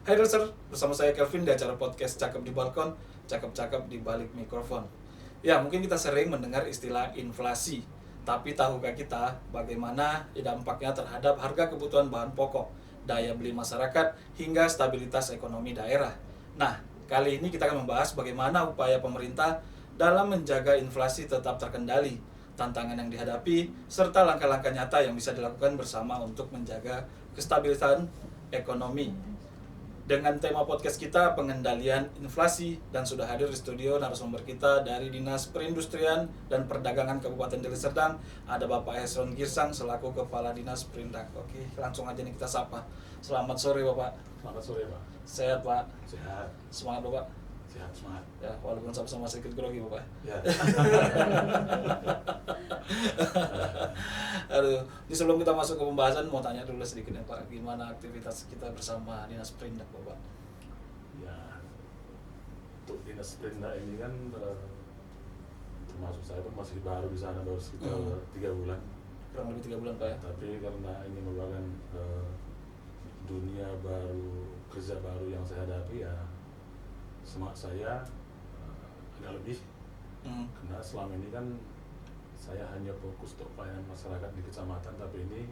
Hai Roser, bersama saya Kelvin di acara podcast Cakep di Balkon, cakep-cakep di balik mikrofon. Ya, mungkin kita sering mendengar istilah inflasi, tapi tahukah kita bagaimana dampaknya terhadap harga kebutuhan bahan pokok, daya beli masyarakat, hingga stabilitas ekonomi daerah? Nah, kali ini kita akan membahas bagaimana upaya pemerintah dalam menjaga inflasi tetap terkendali, tantangan yang dihadapi, serta langkah-langkah nyata yang bisa dilakukan bersama untuk menjaga kestabilitas ekonomi. Dengan tema podcast kita pengendalian inflasi, dan sudah hadir di studio narasumber kita dari Dinas Perindustrian dan Perdagangan Kabupaten Deli Serdang, ada Bapak Hesron Girsang selaku Kepala Dinas Perindak. Oke, langsung aja nih kita sapa. Selamat sore Bapak. Selamat sore Pak. Sehat Pak? Sehat. Semangat Bapak? Sehat, semangat. Ya, walaupun sama-sama sedikit grogi Bapak. Ya. Aduh, ini sebelum kita masuk ke pembahasan mau tanya dulu sedikit ya Pak, gimana aktivitas kita bersama Dinas Perindak Bapak? Ya. Untuk Dinas Perindak ini kan termasuk saya pun masih baru di sana, baru sekitar 3 bulan. Kurang lebih 3 bulan Pak ya? Tapi karena ini merupakan dunia baru, kerja baru yang saya hadapi, ya semangat saya agak lebih. Karena selama ini kan saya hanya fokus untuk pelayanan masyarakat di kecamatan, tapi ini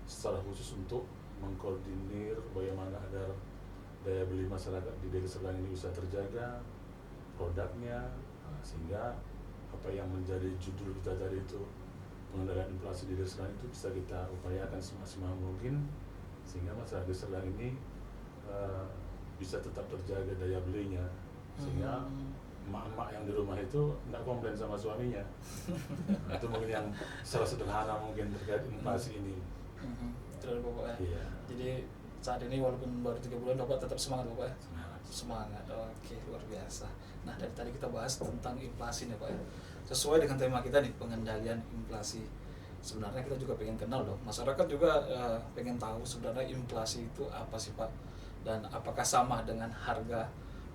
secara khusus untuk mengkoordinir bagaimana agar daya beli masyarakat di Deli Serdang ini bisa terjaga, produknya, sehingga apa yang menjadi judul kita tadi itu, pengendalian inflasi di Deli Serdang, itu bisa kita upayakan semaksimal mungkin sehingga masyarakat Deli Serdang ini bisa tetap terjaga daya belinya, sehingga emak-emak yang di rumah itu tidak komplain sama suaminya. Nah, itu mungkin yang secara sederhana mungkin terkait inflasi ini. Terus Bapak ya? Iya. Jadi saat ini walaupun baru 3 bulan Bapak tetap semangat Bapak ya? Semangat. Semangat, oke, luar biasa. Nah, dari tadi kita bahas tentang inflasi nih Pak ya. Sesuai dengan tema kita nih, pengendalian inflasi. Sebenarnya kita juga pengen kenal dong, masyarakat juga pengen tahu sebenarnya inflasi itu apa sih Pak, dan apakah sama dengan harga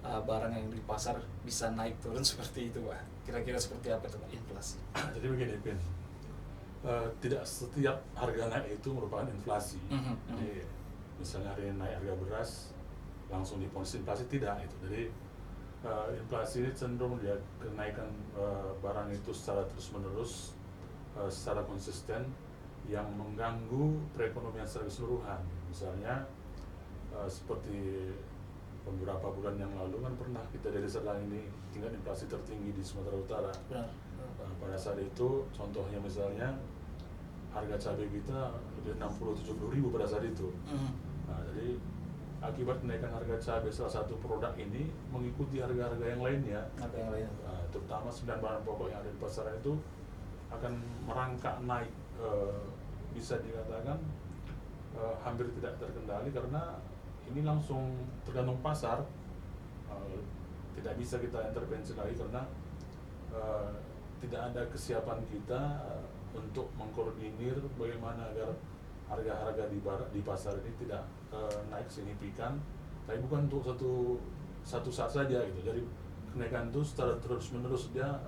barang yang di pasar bisa naik turun seperti itu Pak. Kira-kira seperti apa itu Pak inflasi? Jadi begini Pin, tidak setiap harga naik itu merupakan inflasi. Jadi misalnya hari ini naik harga beras langsung diponis inflasi, tidak itu. Jadi inflasi ini cenderung dia kenaikan barang itu secara terus-menerus, secara konsisten, yang mengganggu perekonomian secara keseluruhan. Misalnya seperti beberapa bulan yang lalu kan pernah kita dari Serdang ini tingkat inflasi tertinggi di Sumatera Utara. Benar. Pada saat itu contohnya misalnya harga cabai kita lebih 60-70 ribu pada saat itu. Nah, jadi akibat kenaikan harga cabai salah satu produk ini mengikuti harga-harga yang lainnya. Apa yang lain? Terutama 9 bahan pokok yang ada di pasaran itu akan merangkak naik, bisa dikatakan hampir tidak terkendali, karena ini langsung tergantung pasar. Tidak bisa kita intervensi lagi karena tidak ada kesiapan kita untuk mengkoordinir bagaimana agar harga-harga di pasar ini tidak naik signifikan. Tapi bukan untuk satu saat saja gitu. Jadi kenaikan itu secara terus-menerus, dia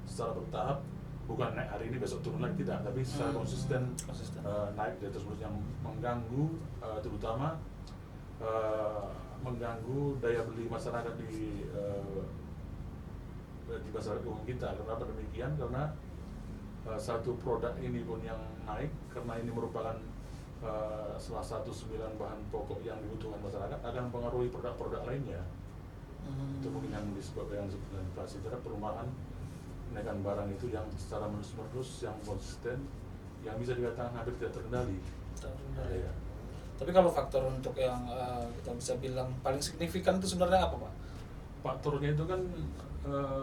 secara bertahap, bukan naik hari ini besok turun lagi, tidak, tapi secara konsisten. Naik dia terus-menerus, yang mengganggu terutama mengganggu daya beli masyarakat di masyarakat umum kita. Kenapa demikian? Karena satu produk ini pun yang naik, karena ini merupakan salah satu 9 bahan pokok yang dibutuhkan masyarakat, akan mempengaruhi produk-produk lainnya. Itu mungkin yang disebabkan inflasi, terhadap perubahan kenaikan barang itu yang secara menerus-menerus, yang konsisten, yang bisa dikatakan hampir tidak terkendali. Ya. Tapi kalau faktor untuk yang kita bisa bilang paling signifikan itu sebenarnya apa Pak? Faktornya itu kan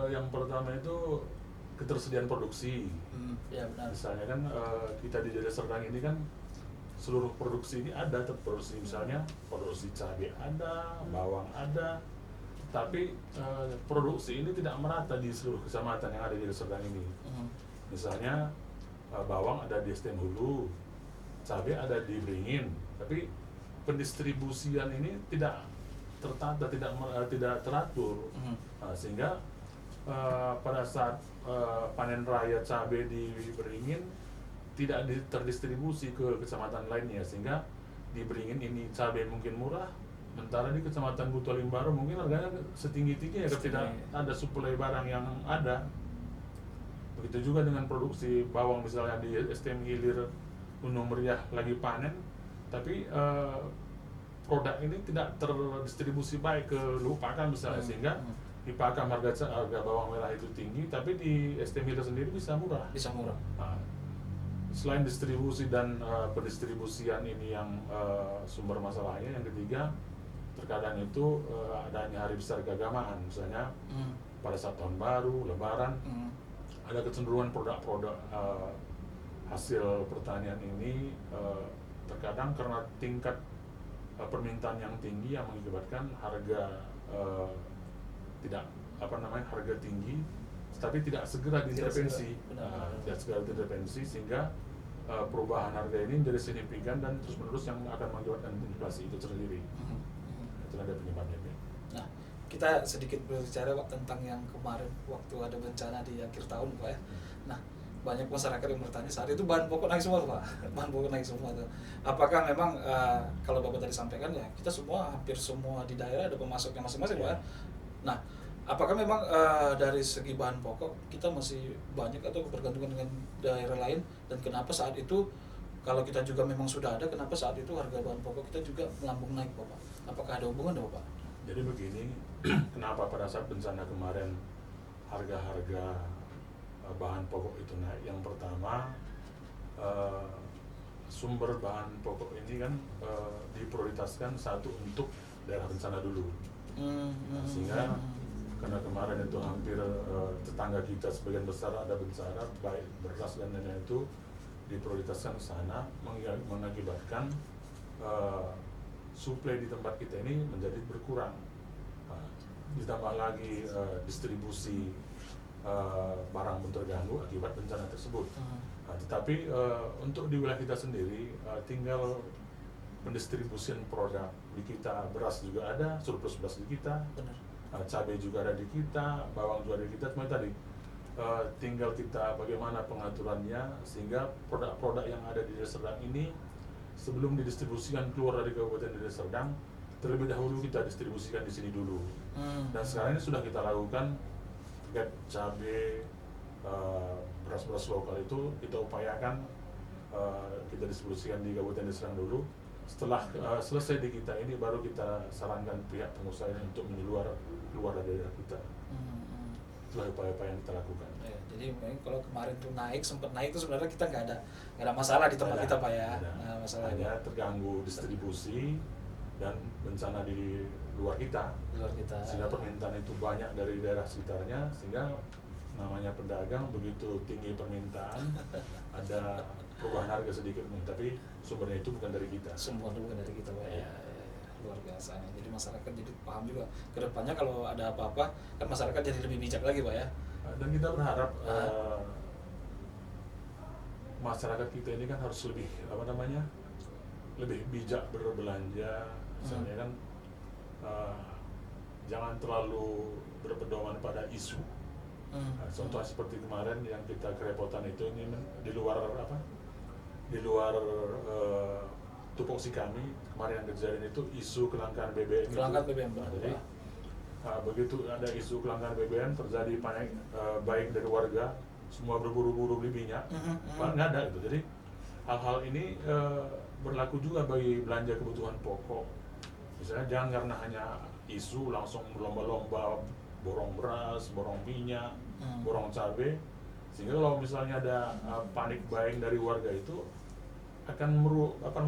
yang pertama itu ketersediaan produksi. Ya benar. Misalnya kan kita di Deli Serdang ini kan seluruh produksi ini ada, produksi misalnya produksi cabai ada, bawang ada, tapi produksi ini tidak merata di seluruh kecamatan yang ada di Deli Serdang ini. Misalnya bawang ada di STM Hulu, cabai ada di Beringin, tapi pendistribusian ini tidak tertata, tidak teratur. Sehingga pada saat panen raya cabai di Beringin tidak terdistribusi ke kecamatan lainnya, sehingga di Beringin ini cabai mungkin murah, Sementara di Kecamatan Butualim Baru mungkin harganya setinggi-tingginya tidak ada suplai barang yang ada. Begitu juga dengan produksi bawang misalnya di STM Hilir Gunung Meriah lagi panen, tapi produk ini tidak terdistribusi baik ke Lupakan misalnya, sehingga di Pakam harga bawang merah itu tinggi, tapi di STM Hilir sendiri bisa murah. Nah, selain distribusi dan pendistribusian ini yang sumber masalahnya, yang ketiga terkadang itu adanya hari besar keagamaan, misalnya pada saat tahun baru, lebaran, ada kecenderungan produk-produk hasil pertanian ini terkadang karena tingkat permintaan yang tinggi yang mengakibatkan harga harga tinggi, tapi tidak segera diintervensi, sehingga perubahan harga ini menjadi signifikan dan terus-menerus yang akan mengakibatkan inflasi itu sendiri. Itu ada penyebabnya. Nah, kita sedikit berbicara tentang yang kemarin waktu ada bencana di akhir tahun, Pak ya. Nah, banyak masyarakat yang bertanya saat itu bahan pokok naik semua, Pak. Bahan pokok naik semua tuh. Apakah memang kalau Bapak tadi sampaikan ya, kita semua hampir semua di daerah ada pemasoknya masing-masing, Pak. Nah, apakah memang dari segi bahan pokok kita masih banyak atau bergantungan dengan daerah lain, dan kenapa saat itu kalau kita juga memang sudah ada, kenapa saat itu harga bahan pokok kita juga melambung naik, Bapak? Apakah ada hubungan, Bapak? Jadi begini, kenapa pada saat bencana kemarin harga-harga bahan pokok itu naik? Yang pertama, sumber bahan pokok ini kan diprioritaskan satu untuk daerah bencana dulu. Sehingga karena kemarin itu hampir tetangga kita sebagian besar ada bencana, baik beras dan lain-lain itu diprioritaskan ke sana, mengakibatkan suplai di tempat kita ini menjadi berkurang. Ditambah lagi distribusi barang pun terganggu akibat bencana tersebut. Tetapi untuk di wilayah kita sendiri tinggal pendistribusian produk di kita, beras juga ada, surplus beras di kita, cabai juga ada di kita, bawang juga ada di kita, cuma tadi tinggal kita bagaimana pengaturannya sehingga produk-produk yang ada di Deli Serdang ini sebelum didistribusikan keluar dari Kabupaten Deli Serdang, terlebih dahulu kita distribusikan di sini dulu. Dan sekarang ini sudah kita lakukan terkait cabai, beras-beras lokal itu kita upayakan kita distribusikan di Kabupaten Deli Serdang dulu. Setelah selesai di kita ini baru kita sarankan pihak pengusaha ini untuk keluar dari daerah kita. Itulah upaya-upaya yang kita lakukan. Ya, jadi kalau kemarin tuh sempat naik itu sebenarnya kita nggak ada masalah di tempat kita, Pak ya. Hanya terganggu distribusi dan bencana di luar kita. Sehingga permintaan itu banyak dari daerah sekitarnya, sehingga namanya pedagang begitu tinggi permintaan ada perubahan harga sedikit, tapi sumbernya itu bukan dari kita. Sumbernya bukan dari kita, Pak ya. Luar biasa. Jadi masyarakat jadi paham juga kedepannya kalau ada apa-apa kan masyarakat jadi lebih bijak lagi, Pak ya. Dan kita berharap masyarakat kita ini kan harus lebih bijak berbelanja. Misalnya kan jangan terlalu berpedoman pada isu. Contoh seperti kemarin yang kita kerepotan itu ini di luar tupoksi kami kemarin yang kejadian itu isu kelangkaan BBM. Jadi begitu ada isu kelangkaan BBM terjadi panik baik dari warga, semua berburu-buru beli minyak, nggak ada itu. Jadi hal-hal ini berlaku juga bagi belanja kebutuhan pokok. Misalnya jangan karena hanya isu langsung berlomba-lomba borong beras, borong minyak, borong cabai, sehingga kalau misalnya ada panik buying dari warga itu akan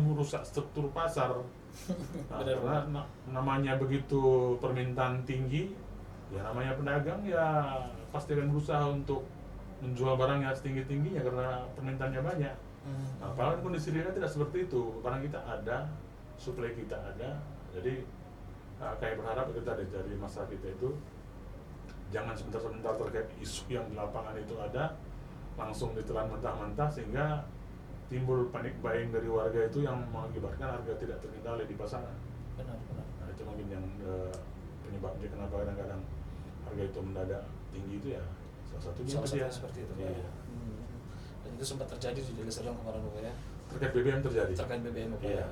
merusak struktur pasar. Karena namanya begitu permintaan tinggi, ya namanya pedagang ya pasti akan berusaha untuk menjual barangnya setinggi-tingginya karena permintaannya banyak. Padahal kondisi real tidak seperti itu. Barang kita ada, suplai kita ada. Jadi kayak berharap itu tadi dari masyarakat kita itu jangan sebentar-sebentar terkait isu yang di lapangan itu ada langsung ditelan mentah-mentah sehingga timbul panik buying dari warga itu yang mengakibatkan harga tidak terkendali di pasaran. Benar. Nah, itu mungkin yang penyebabnya kenapa kadang-kadang harga itu mendadak tinggi itu ya salah satunya seperti itu. Iya. Dan itu sempat terjadi di Deli Serdang kemarin, Bapak ya. Terkait BBM terjadi. Terkait BBM, Bapak. Iya.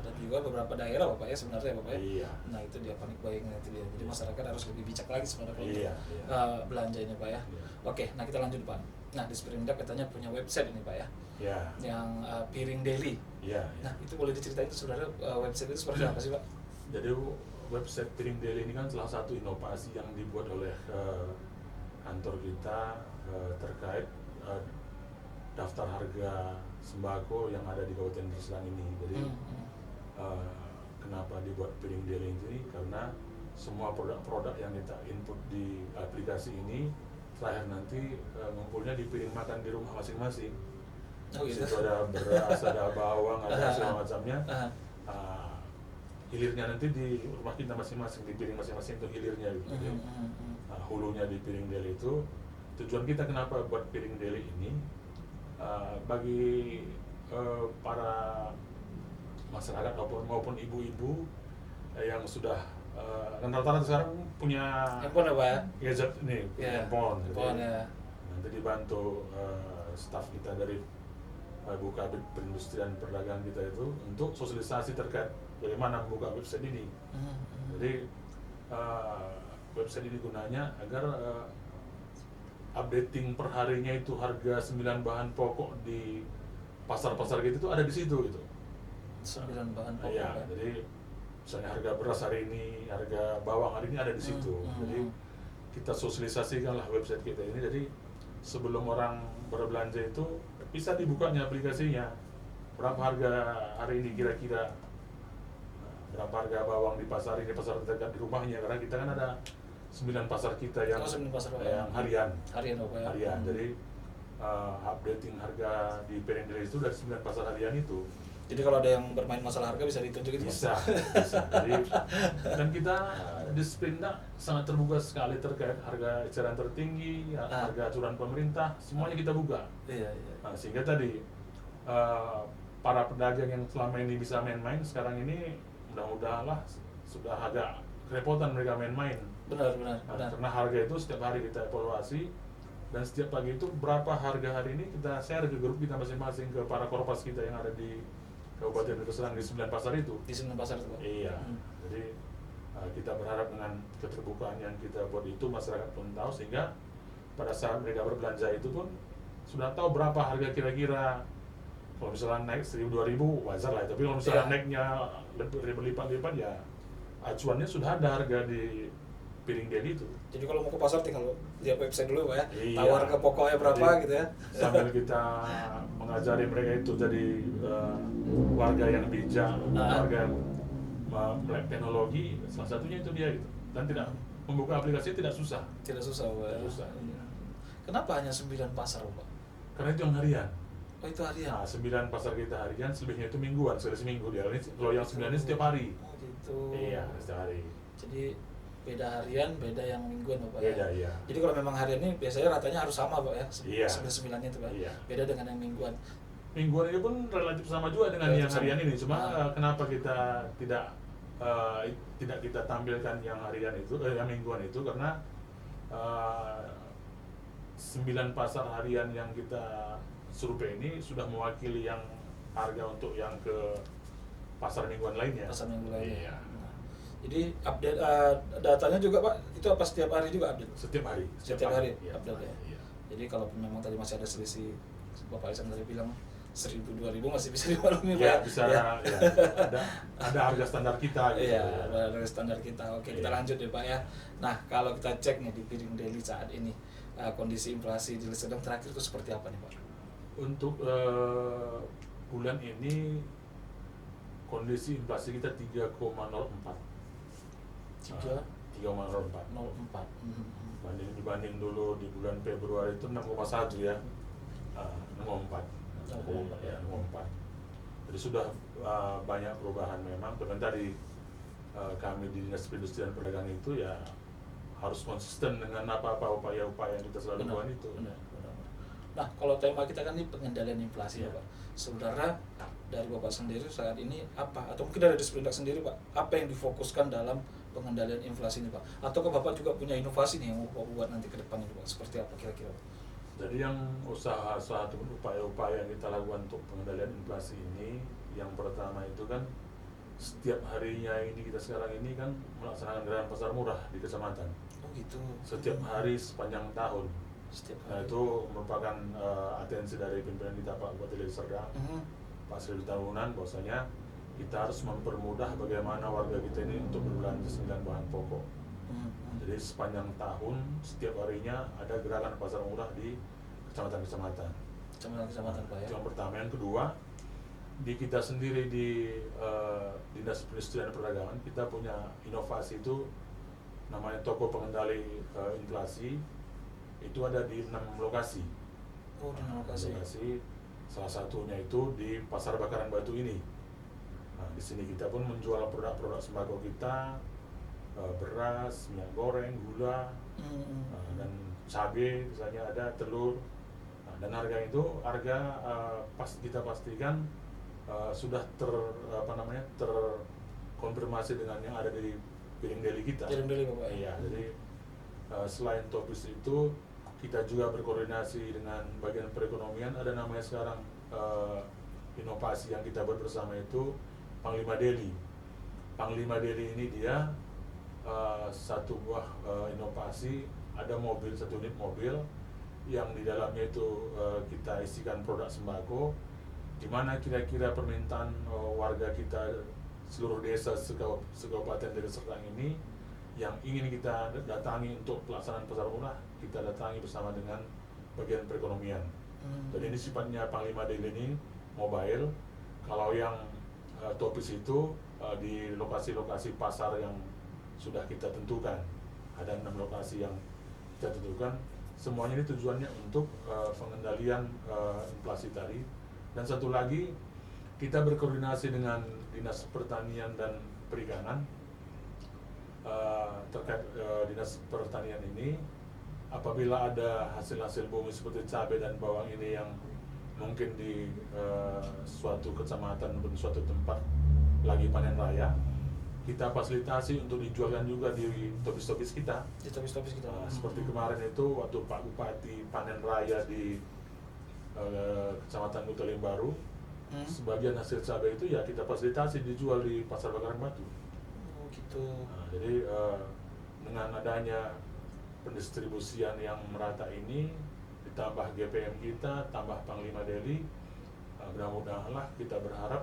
Dan juga beberapa daerah Bapak ya sebenarnya Bapak ya. Iya. Nah itu dia panic buying itu dia. Jadi masyarakat harus lebih bijak lagi sebenarnya kalau Iya, untuk iya. belanja ini Pak ya. Iya. Oke, nah kita lanjut Pak. Nah di Sprindak katanya punya website ini Pak ya, Ya. yang Piring Daily. Iya. Nah itu boleh diceritain itu sebenarnya website itu seperti apa sih Pak? Jadi website Piring Daily ini kan salah satu inovasi yang dibuat oleh kantor kita terkait daftar harga sembako yang ada di Kabupaten Serang ini. Jadi kenapa dibuat Piring Daily ini? Karena semua produk-produk yang kita input di aplikasi ini terakhir nanti ngumpulnya di piring makan di rumah masing-masing. Oh, gitu. Situ ada beras, ada bawang, ada segala macamnya. Hilirnya nanti di rumah kita masing-masing, di piring masing-masing itu hilirnya gitu. Hulunya di Piring Daily itu. Tujuan kita kenapa buat Piring Daily ini, bagi para masyarakat maupun ibu-ibu yang sudah kan rata-rata sekarang punya Handphone ya Pak ya? gadget nih, punya handphone. Handphone ya. Nanti dibantu staf kita dari buka perindustrian perdagangan kita itu untuk sosialisasi terkait bagaimana membuka website ini. Jadi website ini gunanya agar updating perharinya itu harga 9 bahan pokok di pasar-pasar gitu itu ada di situ gitu. 9 bahan pokok Ya, ya. jadi misalnya harga beras hari ini, harga bawang hari ini ada di situ. Jadi kita sosialisasikanlah website kita ini. Jadi sebelum orang berbelanja itu bisa dibukanya aplikasinya. Berapa harga hari ini kira-kira, berapa harga bawang di pasar ini, pasar terdekat di rumahnya. Karena kita kan ada 9 pasar kita yang, 9 pasar yang harian. Harian Bapak ya. Harian. Jadi updating harga di Piring Daily itu dari 9 pasar harian itu. Jadi kalau ada yang bermain masalah harga bisa ditunjukin Pak? Bisa. Jadi, dan kita di Sprindak sangat terbuka sekali terkait harga eceran tertinggi, harga acuan pemerintah, semuanya kita buka. Iya. Nah, sehingga tadi para pedagang yang selama ini bisa main-main, sekarang ini mudah-mudahan lah sudah agak kerepotan mereka main-main. Benar. Karena harga itu setiap hari kita evaluasi, dan setiap pagi itu berapa harga hari ini kita share ke grup kita masing-masing, ke para korpas kita yang ada di Kabupaten Serang di 9 pasar itu. Di 9 pasar itu Pak? Iya. Jadi kita berharap dengan keterbukaan yang kita buat itu masyarakat pun tahu, sehingga pada saat mereka berbelanja itu pun sudah tahu berapa harga kira-kira. Kalau misalnya naik 1.000-2.000 wajar lah, tapi kalau misalnya naiknya berlipat-lipat ya acuannya sudah ada harga di Piring Daily itu. Jadi kalau mau ke pasar tinggal lihat website dulu Pak ya, Iya. tahu harga pokoknya berapa Jadi, gitu ya. Sambil kita mengajari mereka itu jadi warga yang bijak, warga yang melek teknologi, salah satunya itu dia gitu. Dan tidak membuka aplikasi tidak susah. Tidak susah Pak. Tidak susah. Iya. Kenapa hanya 9 pasar Pak? Karena itu yang harian. Oh itu harian? Nah, 9 pasar kita harian, selebihnya itu mingguan, sekali seminggu dia. Kalau yang 9 ini setiap hari. Oh gitu. Iya, setiap hari. Jadi beda harian, beda yang mingguan Pak Beda, ya? iya. Jadi kalau memang harian ini biasanya ratanya harus sama Pak ya? Iya. 9-9-nya itu Pak? Iya. Beda dengan yang mingguan. Mingguan ini pun relatif sama juga dengan Relatif yang sama. harian ini. Cuma kenapa kita tidak kita tampilkan yang harian itu, yang mingguan itu, karena 9 pasar harian yang kita survei ini sudah mewakili yang harga untuk yang ke pasar mingguan lainnya. Pasar minggu lainnya. Iya. Nah, jadi update datanya juga Pak, itu apa setiap hari juga update? Setiap hari. Setiap hari Iya, update ya. iya. Jadi kalau memang tadi masih ada selisih, Bapak Isan tadi bilang 1.000-2.000 masih bisa dimaklumi Pak. Ya, bisa ya. Ada harga standar kita gitu. Iya, ada harga standar kita. Oke, kita Iya. lanjut ya Pak ya. Nah, kalau kita cek nih di Piring Daily saat ini, kondisi inflasi di Sedang terakhir itu seperti apa nih Pak? Untuk bulan ini kondisi inflasi kita 3,04. 3,04. 0,4. Dibanding dulu di bulan Februari itu 6,1 ya. 0,4. 0,4. Ya, 0,4. Jadi sudah banyak perubahan memang. Bahkan tadi kami di Dinas Perindustrian Perdagangan itu ya harus konsisten dengan apa-apa upaya-upaya yang kita selalu lakukan itu. Benar. Nah, kalau tema kita kan ini pengendalian inflasi ya Pak. Sebenarnya dari Bapak sendiri saat ini apa, atau mungkin dari Sprindak sendiri Pak, apa yang difokuskan dalam pengendalian inflasi ini Pak? Atau Bapak juga punya inovasi nih yang mau buat nanti ke depan ini Pak? Seperti apa kira-kira? Jadi yang usaha upaya-upaya yang kita lakukan untuk pengendalian inflasi ini, yang pertama itu kan setiap harinya ini kita sekarang ini kan melaksanakan gerakan pasar murah di kecamatan. Oh gitu. Setiap hari sepanjang tahun. Setiap Nah hari. itu merupakan atensi dari pimpinan kita Pak Bupati Deli Serdang, Pak Sri Tahunan, bahwasanya kita harus mempermudah bagaimana warga kita ini untuk berbelanja 9 bahan pokok. Jadi sepanjang tahun setiap harinya ada gerakan pasar murah di kecamatan-kecamatan. Kecamatan Pak ya. Itu yang pertama. Yang kedua, di kita sendiri di Dinas Perindustrian dan Perdagangan kita punya inovasi itu namanya toko pengendali inflasi. Itu ada di 6 lokasi. Oh, di 6 lokasi. Salah satunya itu di Pasar Bakaran Batu ini. Nah, di sini kita pun menjual produk-produk sembako kita, beras, minyak goreng, gula, dan cabai, misalnya ada telur. Nah, dan harga itu kita pastikan sudah terkonfirmasi dengan yang ada di piring deli kita. Piring deli Bapak. Iya, jadi selain topis itu kita juga berkoordinasi dengan bagian perekonomian. Ada namanya sekarang inovasi yang kita buat bersama itu Panglima Deli. Panglima Deli ini dia satu buah inovasi, ada satu unit mobil yang di dalamnya itu kita isikan produk sembako, di mana kira-kira permintaan warga kita seluruh desa se-Kabupaten Deli Serdang ini yang ingin kita datangi untuk pelaksanaan pasar murah, kita datangi bersama dengan bagian perekonomian. Jadi ini sifatnya Panglima Deli ini mobile. Kalau yang topis itu di lokasi-lokasi pasar yang sudah kita tentukan. Ada 6 lokasi yang kita tentukan. Semuanya ini tujuannya untuk pengendalian inflasi tadi. Dan satu lagi, kita berkoordinasi dengan Dinas Pertanian dan Perikanan. Terkait Dinas Pertanian ini, apabila ada hasil-hasil bumi seperti cabai dan bawang ini yang mungkin di suatu kecamatan atau suatu tempat lagi panen raya, kita fasilitasi untuk dijualkan juga di topis-topis kita. Di topis-topis kita. Seperti kemarin itu waktu Pak Bupati panen raya di Kecamatan Kutalim Baru, sebagian hasil cabai itu ya kita fasilitasi dijual di Pasar Bakaran Batu. Oh gitu. Nah, jadi dengan adanya pendistribusian yang merata ini, ditambah GPM kita, tambah Panglima Deli, mudah-mudahan kita berharap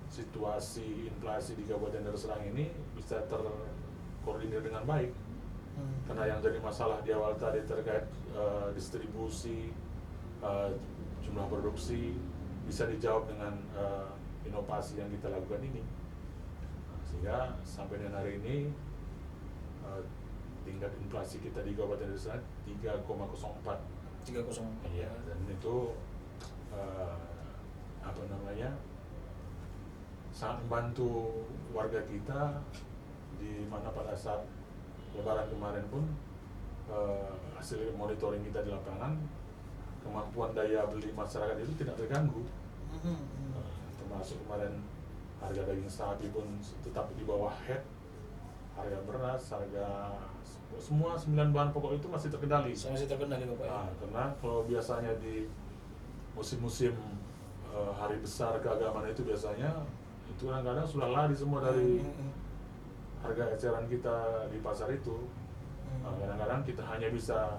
situasi inflasi di Kabupaten Deli Serdang ini bisa terkoordinir dengan baik. Karena yang jadi masalah di awal tadi terkait distribusi, jumlah produksi bisa dijawab dengan inovasi yang kita lakukan ini. Sehingga sampai dengan hari ini tingkat inflasi kita di Kabupaten Deli Serdang 3,04. 3,04. Iya, dan itu sangat membantu warga kita, di mana pada saat Lebaran kemarin pun hasil monitoring kita di lapangan, kemampuan daya beli masyarakat itu tidak terganggu. Termasuk kemarin harga daging sapi pun tetap di bawah head, harga beras, harga semua 9 bahan pokok itu masih terkendali. Masih terkendali Bapak ya? Karena kalau biasanya di musim-musim hari besar keagamaan itu biasanya itu kadang-kadang sudah lari semua dari harga eceran kita di pasar itu. Kadang-kadang kita hanya bisa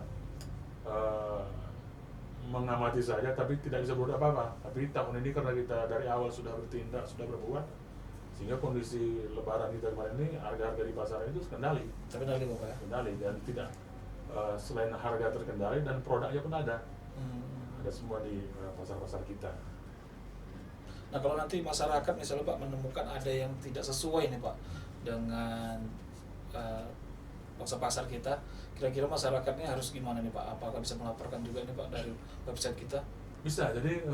mengamati saja, tapi tidak bisa berbuat apa-apa. Tapi tahun ini karena kita dari awal sudah bertindak, sudah berbuat, sehingga kondisi Lebaran kita kemarin ini harga-harga di pasar itu terkendali. Terkendali Bapak ya? Terkendali, dan tidak selain harga terkendali dan produknya pun ada. Ada semua di pasar-pasar kita. Nah kalau nanti masyarakat misalnya Pak menemukan ada yang tidak sesuai nih Pak dengan pasar kita, kira-kira masyarakatnya harus gimana nih Pak? Apakah bisa melaporkan juga nih Pak dari website kita? Bisa, jadi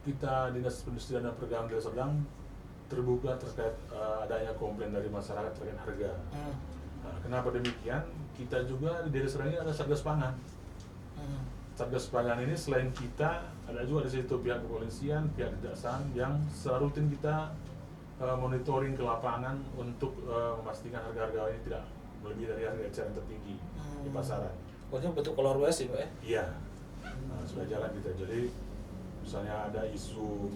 kita Dinas Perindustrian dan Perdagangan Deli Serdang terbuka terkait adanya komplain dari masyarakat terkait harga. Nah, kenapa demikian? Kita juga di Deli Serdang ini ada Satgas Pangan. Satgas Pangan ini selain kita, ada juga di situ pihak kepolisian, pihak kejaksaan yang secara rutin kita monitoring ke lapangan untuk memastikan harga-harga ini tidak melebihi dari harga eceran tertinggi di pasaran. Pokoknya bentuk kolaborasi Pak ya? Iya, sudah jalan kita. Jadi misalnya ada isu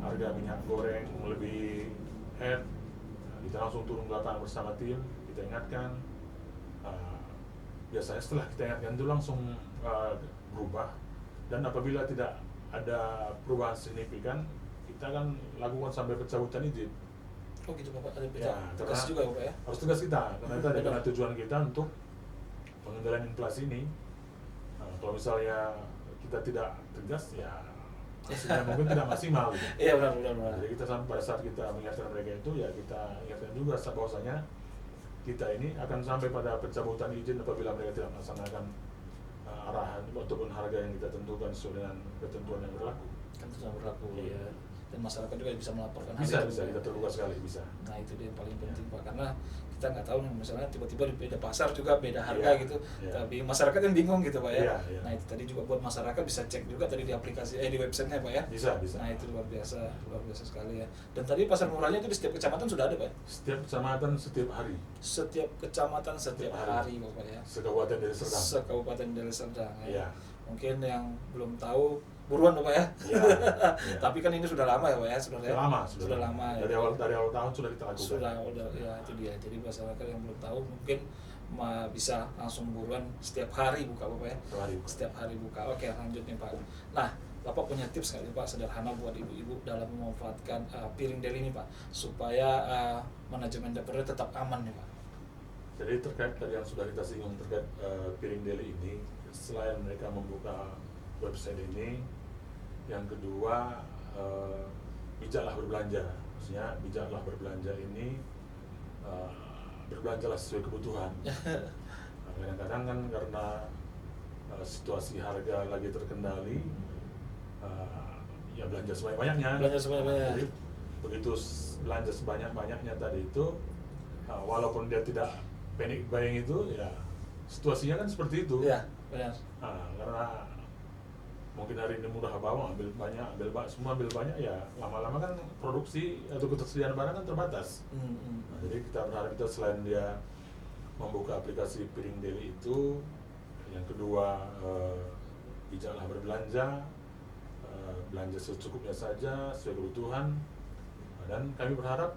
harga minyak goreng melebihi add, kita langsung turun ke lapangan bersama tim, kita ingatkan. Biasanya setelah kita ingatkan itu langsung berubah, dan apabila tidak ada perubahan signifikan, kita akan lakukan sampai pencabutan izin. Oh gitu Bapak, ada Ya, tugas juga Bapak ya? Harus tugas kita, karena itu ada Benar. karena tujuan kita untuk pengendalian inflasi ini. Kalau misalnya kita tidak tegas, ya hasilnya mungkin tidak maksimal gitu. Iya benar. Jadi kita pada saat kita mengingatkan mereka itu, ya kita ingatkan juga bahwasanya kita ini akan sampai pada pencabutan izin apabila mereka tidak melaksanakan arahan ataupun harga yang kita tentukan sesuai dengan ketentuan yang berlaku. Kan itu sudah berlaku Iya. ya. Dan masyarakat juga bisa melaporkan Bisa, hal itu. kita terbuka sekali, bisa. Nah itu dia yang paling penting Pak, karena kita nggak tahu nih, misalnya tiba-tiba di beda pasar juga beda harga Iya, gitu, iya. tapi masyarakat yang bingung gitu Pak ya. Iya. Nah itu tadi juga buat masyarakat bisa cek juga tadi di aplikasi di websitenya Pak ya. Bisa. Nah itu luar biasa sekali ya. Dan tadi pasar murahnya itu di setiap kecamatan sudah ada Pak? Setiap kecamatan setiap hari. Setiap kecamatan setiap hari Bapak ya. Sekabupaten Deli Serdang. Sekabupaten Deli Serdang ya. Iya. Mungkin yang belum tahu buruan Bapak ya. Iya. Tapi kan ini sudah lama ya Pak ya sebenarnya. Sudah lama. Ya. Dari awal tahun sudah kita lakukan. Udah ya itu dia. Jadi masyarakat yang belum tahu mungkin bisa langsung buruan setiap hari buka Bapak ya. Setiap hari buka. Oke, lanjut nih Pak. Nah, Bapak punya tips nggak nih Pak sederhana buat ibu-ibu dalam memanfaatkan piring deli ini Pak, supaya manajemen dapurnya tetap aman nih Pak? Jadi terkait tadi yang sudah kita singgung terkait piring deli ini, selain mereka membuka website ini, yang kedua bijaklah berbelanja. Maksudnya bijaklah berbelanja ini berbelanjalah sesuai kebutuhan. Kadang-kadang kan karena situasi harga lagi terkendali, ya belanja sebanyak-banyaknya. Jadi begitu belanja sebanyak-banyaknya tadi itu, walaupun dia tidak panic buying itu, ya situasinya kan seperti itu. Iya, benar. Karena mungkin hari ini murah bawang, ambil banyak, semua ambil banyak, ya lama-lama kan produksi atau ketersediaan barang kan terbatas. Jadi kita berharap kita selain dia membuka aplikasi piring deli itu, yang kedua bijaklah berbelanja, belanja secukupnya saja sesuai kebutuhan, dan kami berharap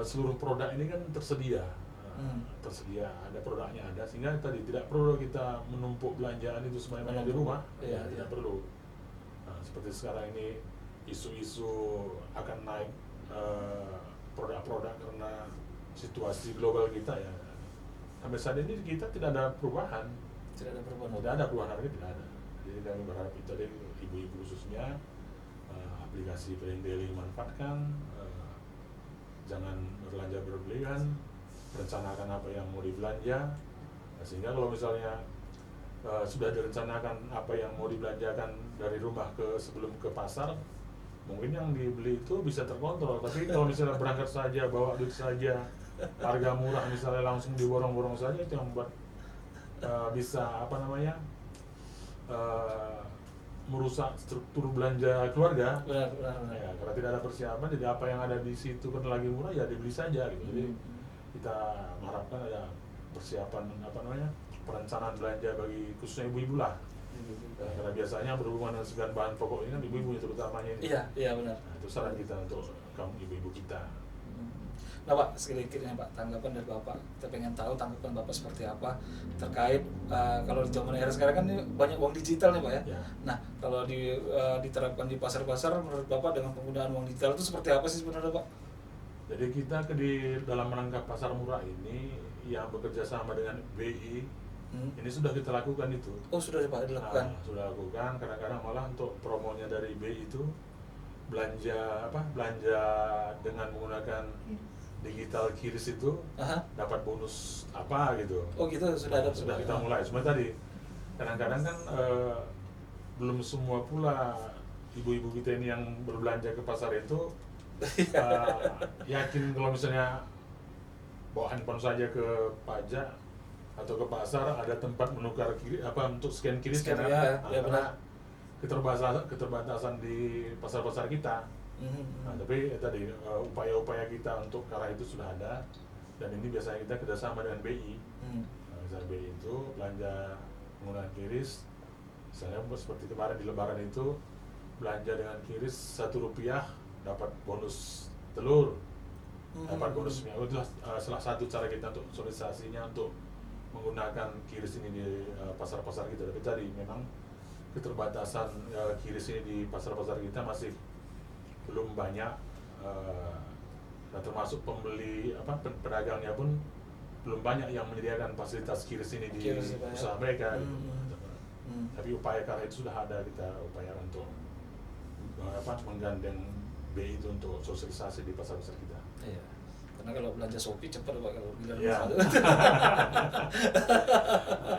seluruh produk ini kan tersedia, ada produknya ada, sehingga tadi tidak perlu kita menumpuk belanjaan itu sebanyak-banyak di rumah. Tidak perlu. Seperti sekarang ini isu-isu akan naik produk-produk karena situasi global kita, ya sampai saat ini kita tidak ada perubahan. Tidak ada perubahan harga, tidak ada. Jadi kami berharap itu tadi ibu-ibu khususnya aplikasi piring deli manfaatkan, jangan belanja berlebihan, rencanakan apa yang mau dibelanja, sehingga kalau misalnya sudah direncanakan apa yang mau dibelanjakan dari rumah sebelum ke pasar, mungkin yang dibeli itu bisa terkontrol. Tapi kalau misalnya berangkat saja, bawa duit saja, harga murah misalnya langsung diborong-borong saja, itu yang membuat bisa merusak struktur belanja keluarga. Benar. Ya, karena tidak ada persiapan, jadi apa yang ada di situ kan lagi murah, ya dibeli saja gitu. Jadi kita mengharapkan ada persiapan perencanaan belanja bagi khususnya ibu-ibu lah. Karena biasanya berhubungan dengan segala bahan pokok ini kan ibu-ibu terutamanya ini. Iya benar. Nah, itu saran kita untuk kaum ibu-ibu kita. Nah Pak, sedikitnya Pak, tanggapan dari Bapak, kita pengen tahu tanggapan Bapak seperti apa terkait kalau di zaman era sekarang kan ini banyak uang digital nih Pak ya. Nah kalau diterapkan di pasar-pasar, menurut Bapak dengan penggunaan uang digital itu seperti apa sih sebenarnya Pak? Jadi kita dalam rangka pasar murah ini yang bekerja sama dengan BI, ini sudah kita lakukan itu. Oh sudah Pak dilakukan? Sudah lakukan, kadang-kadang malah untuk promonya dari BI itu belanja dengan menggunakan digital kiris itu dapat bonus apa gitu. Oh gitu, sudah ada. Sudah kita mulai. Cuma tadi kadang-kadang kan belum semua pula ibu-ibu kita ini yang berbelanja ke pasar itu yakin kalau misalnya bawa handphone saja ke pajak atau ke pasar ada tempat menukar untuk scan kiris, karena keterbatasan di pasar-pasar kita. Nah, tapi tadi upaya-upaya kita untuk ke arah itu sudah ada, dan ini biasanya kita kerjasama dengan BI. Misalnya BI itu belanja menggunakan kiris, misalnya seperti kemarin di Lebaran itu belanja dengan QRIS Rp1 dapat bonus telur, dapat bonus mie. Itu salah satu cara kita untuk sosialisasinya untuk menggunakan QRIS ini di pasar-pasar kita. Tapi tadi memang keterbatasan QRIS ini di pasar-pasar kita masih belum banyak, dan termasuk pedagangnya pun belum banyak yang menyediakan fasilitas QRIS ini di usaha mereka. Tapi upaya karena itu sudah ada, kita upaya untuk menggandeng BI itu untuk sosialisasi di pasar-pasar kita. Iya. Karena kalau belanja Shopee cepat Pak kalau bilang ya. Nah,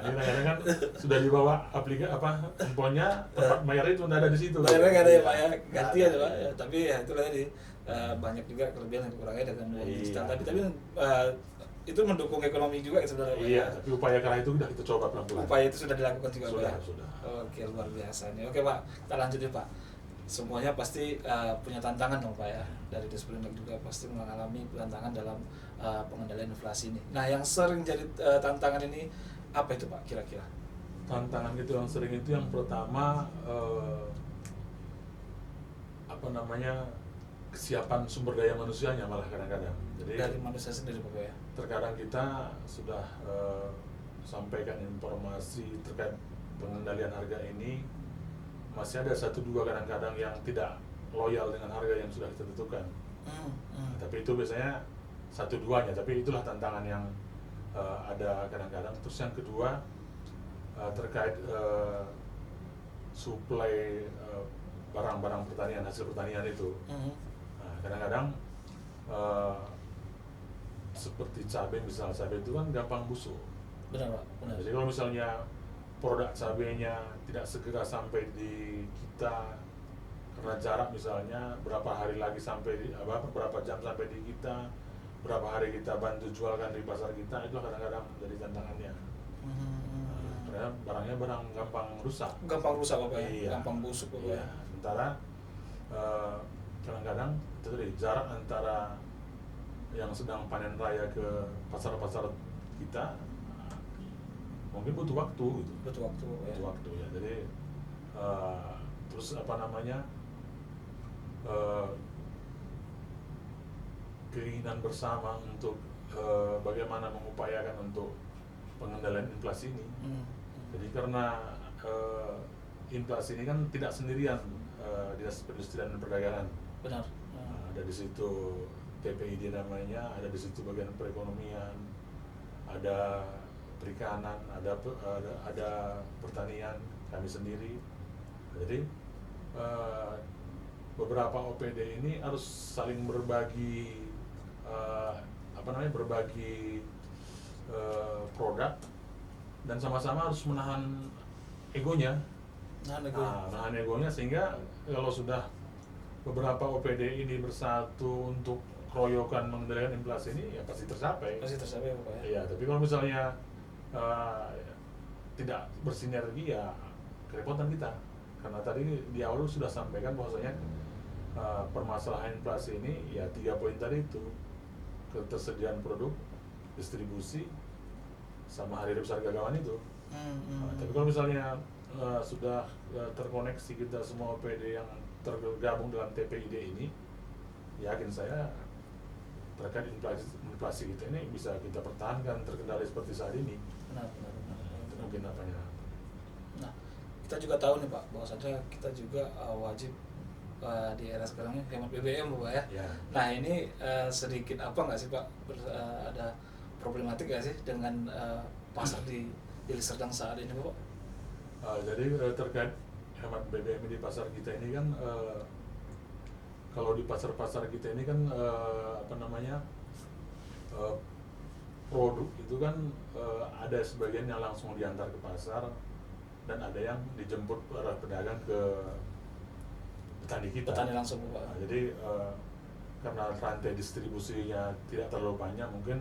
ini kadang-kadang kan sudah dibawa aplikasi handphonenya, tempat bayarnya itu ada di situ. Bayarnya nggak ada ya Pak ya, ganti aja Pak. Ya, tapi ya itulah tadi banyak juga kelebihan dan kekurangannya dengan uang digital. Tapi itu mendukung ekonomi juga sebenarnya Pak. Iya, tapi upaya karena itu sudah kita coba pelan-pelan. Upaya itu sudah dilakukan juga sudah, Pak. Sudah. Oke, luar biasa nih. Oke Pak, kita lanjut ya Pak. Semuanya pasti punya tantangan dong Pak ya. Dari Disbudindak juga pasti mengalami tantangan dalam pengendalian inflasi ini. Nah, yang sering jadi tantangan ini apa itu Pak kira-kira? Tantangan itu yang sering itu yang pertama kesiapan sumber daya manusianya malah kadang-kadang. Jadi dari manusia sendiri Pak ya. Terkadang kita sudah sampaikan informasi terkait pengendalian harga ini, masih ada 1-2 kadang-kadang yang tidak loyal dengan harga yang sudah kita tentukan. Tapi itu biasanya 1-2-nya, tapi itulah tantangan yang ada kadang-kadang. Terus yang kedua terkait suplai barang-barang pertanian, hasil pertanian itu. Nah, kadang-kadang seperti cabai, misalnya cabai itu kan gampang busuk. Benar Pak, benar. Jadi kalau misalnya produk cabainya tidak segera sampai di kita karena jarak misalnya berapa hari lagi sampai berapa jam sampai di kita, berapa hari kita bantu jualkan di pasar kita, itu kadang-kadang jadi tantangannya. Karena barangnya barang gampang rusak Bapak ya? Iya. Gampang busuk Bapak ya. Sementara kadang-kadang itu tadi jarak antara yang sedang panen raya ke pasar-pasar kita mungkin butuh waktu gitu. Butuh waktu Ya. Jadi terus keinginan bersama untuk bagaimana mengupayakan untuk pengendalian inflasi ini. Jadi karena inflasi ini kan tidak sendirian Dinas Perindustrian dan Perdagangan. Benar. Ada di situ TPID namanya, ada di situ bagian perekonomian, ada perikanan, ada pertanian kami sendiri. Jadi beberapa OPD ini harus saling berbagi produk dan sama-sama harus menahan egonya. Menahan egonya sehingga kalau sudah beberapa OPD ini bersatu untuk keroyokan mengendalikan inflasi ini ya pasti tercapai Bapak ya. Iya, tapi kalau misalnya tidak bersinergi ya kerepotan kita. Karena tadi di awal sudah sampaikan bahwasanya permasalahan inflasi ini ya 3 poin tadi itu, ketersediaan produk, distribusi, sama hari besar gagawan itu. Tapi kalau misalnya sudah terkoneksi kita semua OPD yang tergabung dalam TPID ini, yakin saya terkait inflasi kita ini bisa kita pertahankan terkendali seperti saat ini. Benar. Itu mungkin apanya. Nah, kita juga tahu nih Pak, bahwasanya kita juga wajib di era sekarang ini hemat BBM Pak ya. Nah ini sedikit apa nggak sih Pak, ada problematik nggak sih dengan pasar di Deli Serdang saat ini Pak? Jadi terkait hemat BBM di pasar kita ini kan kalau di pasar-pasar kita ini kan produk itu kan ada sebagian yang langsung diantar ke pasar dan ada yang dijemput oleh pedagang ke petani kita. Petani langsung Pak. Jadi karena rantai distribusinya tidak terlalu panjang, mungkin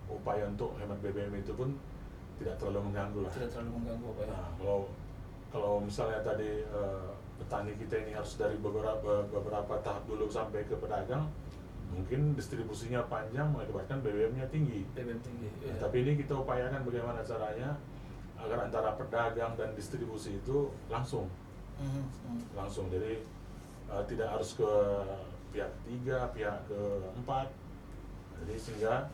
upaya untuk hemat BBM itu pun tidak terlalu mengganggu lah. Tidak terlalu mengganggu Pak ya. Nah, kalau misalnya tadi petani kita ini harus dari beberapa tahap dulu sampai ke pedagang, mungkin distribusinya panjang mengakibatkan BBM-nya tinggi. BBM tinggi. Nah, tapi ini kita upayakan bagaimana caranya agar antara pedagang dan distribusi itu langsung. langsung. Jadi tidak harus ke pihak ketiga, pihak keempat. Jadi sehingga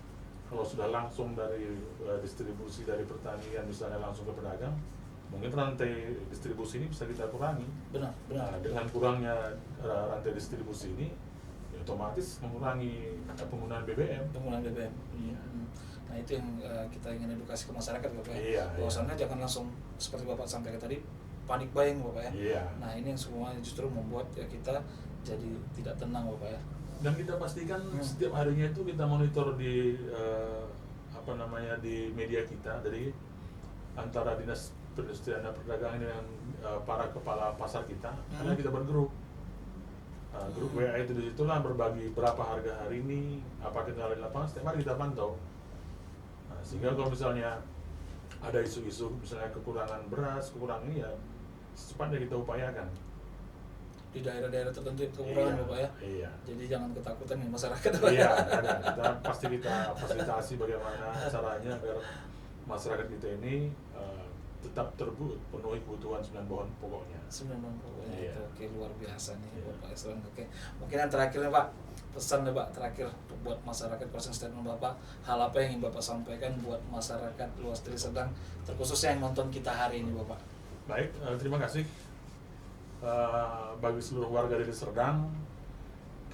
kalau sudah langsung dari distribusi dari pertanian misalnya langsung ke pedagang, mungkin rantai distribusi ini bisa kita kurangi. Benar. Dengan kurangnya rantai distribusi ini, ya otomatis mengurangi penggunaan BBM. Iya. Nah itu yang kita ingin edukasi ke masyarakat Bapak ya. Iya, bahwasannya jangan langsung seperti Bapak sampaikan tadi panik buying Bapak ya. Iya. Nah ini yang semuanya justru membuat ya kita jadi tidak tenang Bapak ya. Dan kita pastikan setiap harinya itu kita monitor di di media kita, dari antara Dinas Perindustrian dan Perdagangan dengan para kepala pasar kita, karena kita bergrup. Grup WA itu disitulah berbagi berapa harga hari ini, apa kita ada di lapangan, setiap hari kita pantau. Sehingga kalau misalnya ada isu-isu misalnya kekurangan beras, kekurangan ini, ya secepatnya kita upayakan. Di daerah-daerah tertentu kekurangan Bapak ya. Iya. Jadi jangan ketakutan nih masyarakat. Iya, kita fasilitasi bagaimana caranya agar masyarakat kita ini tetap terpenuhi kebutuhan 9 bahan pokoknya. 9 bahan pokoknya. Iya. Itu oke, luar biasa nih Bapak Esron. Oke. Mungkin yang terakhir nih Pak, pesan nih Pak terakhir buat masyarakat, closing statement Bapak, hal apa yang ingin Bapak sampaikan buat masyarakat luas Deli Serdang, terkhususnya yang nonton kita hari ini Bapak. Baik, terima kasih. Bagi seluruh warga Deli Serdang,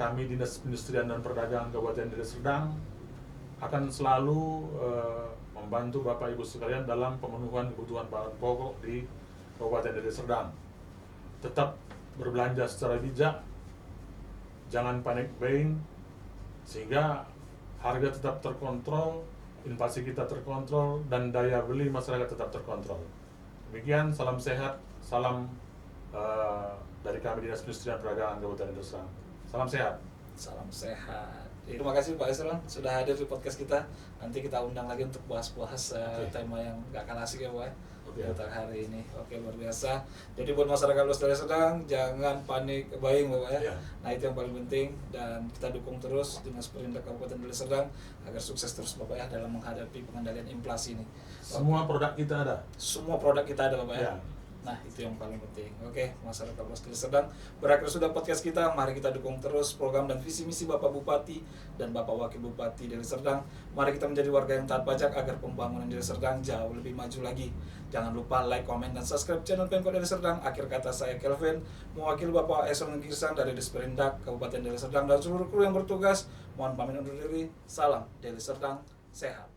kami Dinas Perindustrian dan Perdagangan Kabupaten Deli Serdang akan selalu membantu Bapak Ibu sekalian dalam pemenuhan kebutuhan bahan pokok di Kabupaten Deli Serdang. Tetap berbelanja secara bijak, jangan panic buying, sehingga harga tetap terkontrol, inflasi kita terkontrol, dan daya beli masyarakat tetap terkontrol. Demikian, salam sehat, salam dari kami Dinas Perindustrian dan Perdagangan Kabupaten Deli Serdang. Salam sehat. Salam sehat. Terima kasih Pak Esron sudah hadir di podcast kita. Nanti kita undang lagi untuk bahas-bahas tema yang gak kalah asik ya Pak. Untuk hari ini. Oke, luar biasa. Jadi buat masyarakat luas Deli Serdang, jangan panik buying Bapak ya. Nah itu yang paling penting, dan kita dukung terus Dinas Perindak Kabupaten Deli Serdang agar sukses terus Bapak ya dalam menghadapi pengendalian inflasi ini. Semua produk kita ada. Semua produk kita ada Bapak ya. Nah itu yang paling penting. Oke, masyarakat luas Deli Serdang, berakhir sudah podcast kita. Mari kita dukung terus program dan visi misi Bapak Bupati dan Bapak Wakil Bupati Deli Serdang. Mari kita menjadi warga yang taat pajak agar pembangunan Deli Serdang jauh lebih maju lagi. Jangan lupa like, komen, dan subscribe channel Pemkot Deli Serdang. Akhir kata, saya Kelvin, mewakili Bapak Esron Girsang dari Disperindak Kabupaten Deli Serdang dan seluruh kru yang bertugas. Mohon pamit undur diri. Salam Deli Serdang, sehat.